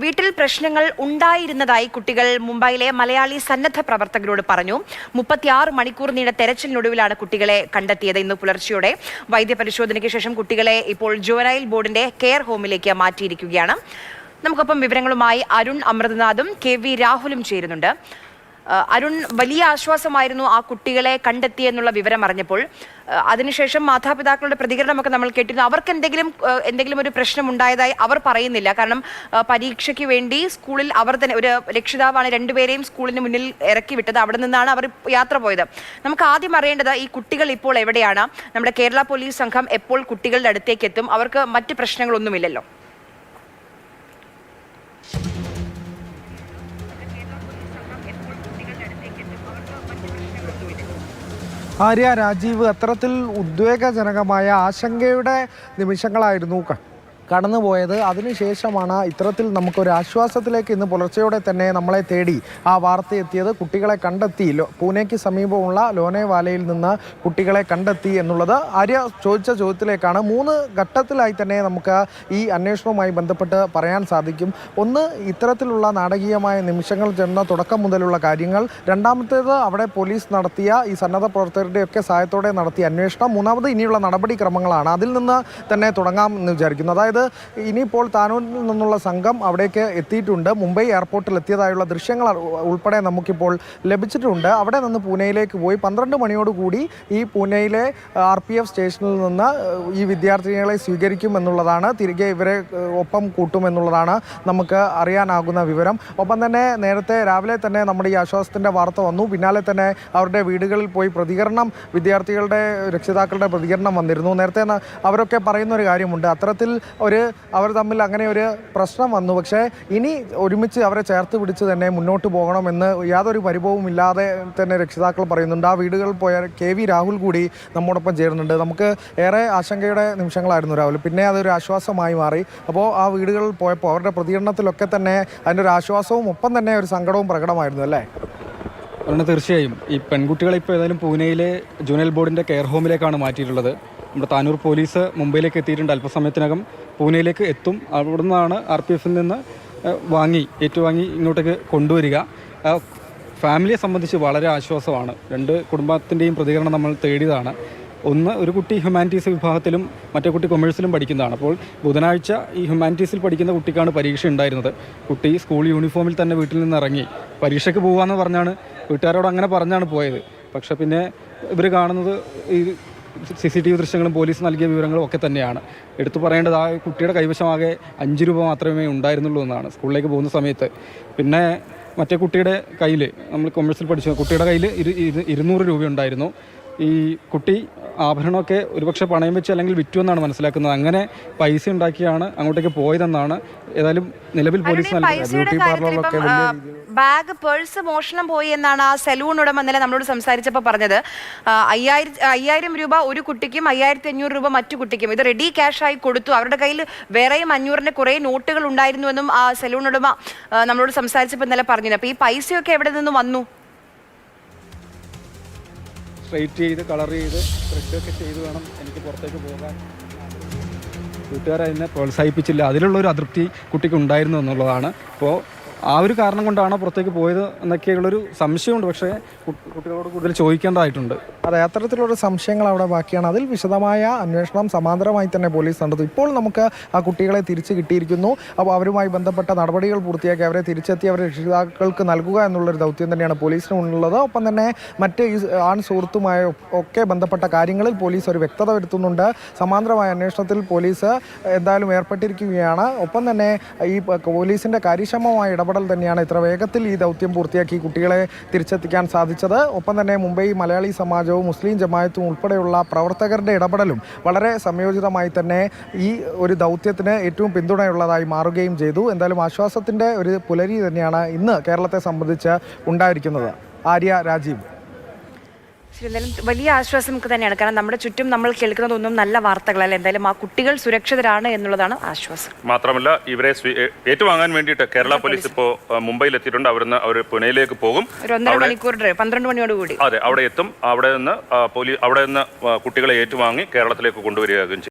വീട്ടിൽ പ്രശ്നങ്ങൾ ഉണ്ടായിരുന്നതായി കുട്ടികൾ മുംബൈയിലെ മലയാളി സന്നദ്ധ പ്രവർത്തകരോട് പറഞ്ഞു. 36 മണിക്കൂർ നീണ്ട തെരച്ചിലിനൊടുവിലാണ് കുട്ടികളെ കണ്ടെത്തിയത്. ഇന്ന് പുലർച്ചെയോടെ വൈദ്യപരിശോധനയ്ക്ക് ശേഷം കുട്ടികളെ ഇപ്പോൾ ജുവനൈൽ ബോർഡിന്റെ കെയർ ഹോമിലേക്ക് മാറ്റിയിരിക്കുകയാണ്. നമുക്കൊപ്പം വിവരങ്ങളുമായി അരുൺ അമൃതനാഥും KV രാഹുലും ചേരുന്നുണ്ട്. അരുൺ, വലിയ ആശ്വാസമായിരുന്നു ആ കുട്ടികളെ കണ്ടെത്തി എന്നുള്ള വിവരം അറിഞ്ഞപ്പോൾ. അതിനുശേഷം മാതാപിതാക്കളുടെ പ്രതികരണമൊക്കെ നമ്മൾ കേട്ടിരുന്നു. അവർക്ക് എന്തെങ്കിലും ഒരു പ്രശ്നം ഉണ്ടായതായി അവർ പറയുന്നില്ല. കാരണം പരീക്ഷയ്ക്ക് വേണ്ടി സ്കൂളിൽ അവർ തന്നെ ഒരു രക്ഷിതാവാണ് രണ്ടുപേരെയും സ്കൂളിന് മുന്നിൽ ഇറക്കി വിട്ടത്. അവിടെ നിന്നാണ് അവർ യാത്ര പോയത്. നമുക്ക് ആദ്യം അറിയേണ്ടത് ഈ കുട്ടികൾ ഇപ്പോൾ എവിടെയാണ്? നമ്മുടെ കേരള പോലീസ് സംഘം എപ്പോൾ കുട്ടികളുടെ അടുത്തേക്ക് എത്തും? അവർക്ക് മറ്റ് പ്രശ്നങ്ങളൊന്നുമില്ലല്ലോ. ആര്യ, രാജീവ്, അത്തരത്തിൽ ഉദ്വേഗജനകമായ ആശങ്കയുടെ നിമിഷങ്ങളായിരുന്നു കടന്നുപോയത്. അതിനുശേഷമാണ് ഇത്തരത്തിൽ നമുക്കൊരു ആശ്വാസത്തിലേക്ക് ഇന്ന് പുലർച്ചയോടെ തന്നെ നമ്മളെ തേടി ആ വാർത്ത എത്തിയത്. കുട്ടികളെ കണ്ടെത്തി, പൂനെക്ക് സമീപമുള്ള ലോനേവാലയിൽ നിന്ന് കുട്ടികളെ കണ്ടെത്തി എന്നുള്ളത്. ആര്യ ചോദിച്ച ചോദ്യത്തിലേക്കാണ്. 3 ഘട്ടത്തിലായി തന്നെ നമുക്ക് ഈ അന്വേഷണവുമായി ബന്ധപ്പെട്ട് പറയാൻ സാധിക്കും. ഒന്ന്, ഇത്തരത്തിലുള്ള നാടകീയമായ നിമിഷങ്ങൾ ചെന്ന തുടക്കം മുതലുള്ള കാര്യങ്ങൾ. രണ്ടാമത്തേത്, അവിടെ പോലീസ് നടത്തിയ ഈ സന്നദ്ധ പ്രവർത്തകരുടെയൊക്കെ സഹായത്തോടെ നടത്തിയ അന്വേഷണം. മൂന്നാമത്, ഇനിയുള്ള നടപടിക്രമങ്ങളാണ്. അതിൽ നിന്ന് തന്നെ തുടങ്ങാമെന്ന് വിചാരിക്കുന്നു. അതായത് ഇനിയിപ്പോൾ താനൂരിൽ നിന്നുള്ള സംഘം അവിടേക്ക് എത്തിയിട്ടുണ്ട്. മുംബൈ എയർപോർട്ടിൽ എത്തിയതായുള്ള ദൃശ്യങ്ങൾ ഉൾപ്പെടെ നമുക്കിപ്പോൾ ലഭിച്ചിട്ടുണ്ട്. അവിടെ നിന്ന് പൂനെയിലേക്ക് പോയി 12 മണിയോടുകൂടി ഈ പൂനെയിലെ RPF സ്റ്റേഷനിൽ നിന്ന് ഈ വിദ്യാർത്ഥികളെ സ്വീകരിക്കുമെന്നുള്ളതാണ്. തിരികെ ഇവരെ ഒപ്പം കൂട്ടുമെന്നുള്ളതാണ് നമുക്ക് അറിയാനാകുന്ന വിവരം. ഒപ്പം തന്നെ നേരത്തെ രാവിലെ തന്നെ നമ്മുടെ ഈ ആശ്വാസത്തിൻ്റെ വാർത്ത വന്നു. പിന്നാലെ തന്നെ അവരുടെ വീടുകളിൽ പോയി പ്രതികരണം, വിദ്യാർത്ഥികളുടെ രക്ഷിതാക്കളുടെ പ്രതികരണം വന്നിരുന്നു. നേരത്തെ അവരൊക്കെ പറയുന്നൊരു കാര്യമുണ്ട്, അത്തരത്തിൽ അവർ തമ്മിൽ അങ്ങനെ ഒരു പ്രശ്നം വന്നു. പക്ഷേ ഇനി ഒരുമിച്ച് അവരെ ചേർത്ത് പിടിച്ച് തന്നെ മുന്നോട്ട് പോകണമെന്ന് യാതൊരു പരിഭവവും ഇല്ലാതെ തന്നെ രക്ഷിതാക്കൾ പറയുന്നുണ്ട്. ആ വീടുകളിൽ പോയ KV രാഹുൽ കൂടി നമ്മോടൊപ്പം ചേരുന്നുണ്ട്. നമുക്ക് ഏറെ ആശങ്കയുടെ നിമിഷങ്ങളായിരുന്നു രാഹുൽ, പിന്നെ അതൊരു ആശ്വാസമായി മാറി. അപ്പോൾ ആ വീടുകളിൽ പോയപ്പോൾ അവരുടെ പ്രതികരണത്തിലൊക്കെ തന്നെ അതിൻ്റെ ഒരു ആശ്വാസവും ഒപ്പം തന്നെ ഒരു സങ്കടവും പ്രകടമായിരുന്നു, അല്ലേ? അതുകൊണ്ട് തീർച്ചയായും ഈ പെൺകുട്ടികളെ ഇപ്പോൾ ഏതായാലും പൂനെയിലെ ജുവനൈൽ ബോർഡിൻ്റെ കെയർ ഹോമിലേക്കാണ് മാറ്റിയിട്ടുള്ളത്. നമ്മുടെ താനൂർ പോലീസ് മുംബൈയിലേക്ക് എത്തിയിട്ടുണ്ട്. അല്പസമയത്തിനകം പൂനെയിലേക്ക് എത്തും. അവിടെ നിന്നാണ് RPFൽ നിന്ന് ഏറ്റുവാങ്ങി ഇങ്ങോട്ടേക്ക് കൊണ്ടുവരിക. ഫാമിലിയെ സംബന്ധിച്ച് വളരെ ആശ്വാസമാണ്. 2 കുടുംബത്തിൻ്റെയും പ്രതികരണം നമ്മൾ തേടിയതാണ്. ഒന്ന്, ഒരു കുട്ടി ഹ്യൂമാനിറ്റീസ് വിഭാഗത്തിലും മറ്റേ കുട്ടി കൊമേഴ്സിലും പഠിക്കുന്നതാണ്. അപ്പോൾ ബുധനാഴ്ച ഈ ഹ്യൂമാനിറ്റീസിൽ പഠിക്കുന്ന കുട്ടിക്കാണ് പരീക്ഷ ഉണ്ടായിരുന്നത്. കുട്ടി സ്കൂൾ യൂണിഫോമിൽ തന്നെ വീട്ടിൽ നിന്ന് ഇറങ്ങി പരീക്ഷയ്ക്ക് പോകാമെന്ന് പറഞ്ഞാണ്, വീട്ടുകാരോട് അങ്ങനെ പറഞ്ഞാണ് പോയത്. പക്ഷേ പിന്നെ ഇവർ കാണുന്നത് ഈ CCTV ദൃശ്യങ്ങളും പോലീസ് നൽകിയ വിവരങ്ങളും ഒക്കെ തന്നെയാണ്. എടുത്തു പറയേണ്ടത് ആ കുട്ടിയുടെ കൈവശമാകെ 5 രൂപ മാത്രമേ ഉണ്ടായിരുന്നുള്ളൂ എന്നാണ് സ്കൂളിലേക്ക് പോകുന്ന സമയത്ത്. പിന്നെ മറ്റേ കുട്ടിയുടെ കയ്യിൽ, നമ്മൾ കൊമേഴ്സിൽ പഠിച്ച കുട്ടിയുടെ കയ്യിൽ 200 രൂപ ഉണ്ടായിരുന്നു. ഈ കുട്ടി ആഭരണമൊക്കെ ഒരുപക്ഷെ പണയം വെച്ച് അല്ലെങ്കിൽ വിറ്റു എന്നാണ് മനസ്സിലാക്കുന്നത്. അങ്ങനെ പൈസ ഉണ്ടാക്കിയാണ് അങ്ങോട്ടേക്ക് പോയതെന്നാണ് ഏതായാലും നിലവിൽ പോലീസ് ബാഗ്, പേഴ്സ് മോഷണം പോയി എന്നാണ് ആ സലൂൺ ഉടമ ഇന്നലെ നമ്മളോട് സംസാരിച്ചപ്പോൾ പറഞ്ഞത്. 5000 രൂപ ഒരു കുട്ടിക്കും 5500 രൂപ മറ്റു കുട്ടിക്കും. ഇത് റെഡി ക്യാഷ് ആയി കൊടുത്തു. അവരുടെ കയ്യിൽ വേറെയും 500ന്റെ കുറേ നോട്ടുകൾ ഉണ്ടായിരുന്നുവെന്നും ആ സലൂൺ ഉടമ നമ്മളോട് സംസാരിച്ചപ്പോൾ ഇന്നലെ പറഞ്ഞിരുന്നു. അപ്പോൾ ഈ പൈസയൊക്കെ എവിടെ നിന്ന് വന്നു? സ്ട്രൈറ്റ് ചെയ്ത് കളർ ചെയ്ത് ത്രെഡൊക്കെ ചെയ്ത് വേണം എനിക്ക് പുറത്തേക്ക് പോകാൻ. വീട്ടുകാരതിനെ പ്രോത്സാഹിപ്പിച്ചില്ല. അതിലുള്ളൊരു അതൃപ്തി കുട്ടിക്ക് ഉണ്ടായിരുന്നു എന്നുള്ളതാണ്. അപ്പോൾ ആ ഒരു കാരണം കൊണ്ടാണ് പുറത്തേക്ക് പോയത് എന്നൊക്കെയുള്ളൊരു സംശയമുണ്ട്. പക്ഷേ കുട്ടികളോട് കൂടുതൽ ചോദിക്കേണ്ടതായിട്ടുണ്ട്. അതെ, അത്തരത്തിലുള്ള സംശയങ്ങൾ അവിടെ ബാക്കിയാണ്. അതിൽ വിശദമായ അന്വേഷണം സമാന്തരമായി തന്നെ പോലീസ് നടത്തും. ഇപ്പോൾ നമുക്ക് ആ കുട്ടികളെ തിരിച്ച് കിട്ടിയിരിക്കുന്നു. അപ്പോൾ അവരുമായി ബന്ധപ്പെട്ട നടപടികൾ പൂർത്തിയാക്കി അവരെ തിരിച്ചെത്തി അവരെ രക്ഷിതാക്കൾക്ക് നൽകുക എന്നുള്ളൊരു ദൗത്യം തന്നെയാണ് പോലീസിനുള്ളത്. ഒപ്പം തന്നെ മറ്റ് ആൺ സുഹൃത്തുമായ ഒക്കെ ബന്ധപ്പെട്ട കാര്യങ്ങളിൽ പോലീസ് ഒരു വ്യക്തത വരുത്തുന്നുണ്ട്. സമാന്തരമായ അന്വേഷണത്തിൽ പോലീസ് എന്തായാലും ഏർപ്പെട്ടിരിക്കുകയാണ്. ഒപ്പം തന്നെ ഈ പോലീസിൻ്റെ കാര്യക്ഷമമായ ഇടപെടൽ തന്നെയാണ് ഇത്ര വേഗത്തിൽ ഈ ദൗത്യം പൂർത്തിയാക്കി കുട്ടികളെ തിരിച്ചെത്തിക്കാൻ സാധിച്ചത്. ഒപ്പം തന്നെ മുംബൈ മലയാളി സമാജവും മുസ്ലിം ജമാഅത്തും ഉൾപ്പെടെയുള്ള പ്രവർത്തകരുടെ ഇടപെടലും വളരെ സംയോജിതമായി തന്നെ ഈ ഒരു ദൗത്യത്തിന് ഏറ്റവും പിന്തുണയുള്ളതായി മാറുകയും ചെയ്തു. എന്തായാലും ആശ്വാസത്തിൻ്റെ ഒരു പുലരി തന്നെയാണ് ഇന്ന് കേരളത്തെ സംബന്ധിച്ച് ഉണ്ടായിരിക്കുന്നത്. ആര്യ, രാജീവ്. എന്തായാലും വലിയ ആശ്വാസം നമുക്ക് തന്നെയാണ്. കാരണം നമ്മുടെ ചുറ്റും നമ്മൾ കേൾക്കുന്നതൊന്നും നല്ല വാർത്തകളല്ല. എന്തായാലും ആ കുട്ടികൾ സുരക്ഷിതരാണ് എന്നുള്ളതാണ് ആശ്വാസം. മാത്രമല്ല ഇവരെ ഏറ്റുവാങ്ങാൻ വേണ്ടിയിട്ട് കേരള പോലീസ് ഇപ്പോൾ മുംബൈയിൽ എത്തിയിട്ടുണ്ട്. അവർ പുനെയിലേക്ക് പോകും. ഒരു 1.5 മണിക്കൂർ 12 മണിയോടുകൂടി അതെ അവിടെ എത്തും. അവിടെ നിന്ന് കുട്ടികളെ ഏറ്റുവാങ്ങി കേരളത്തിലേക്ക് കൊണ്ടുവരികയും ചെയ്യും.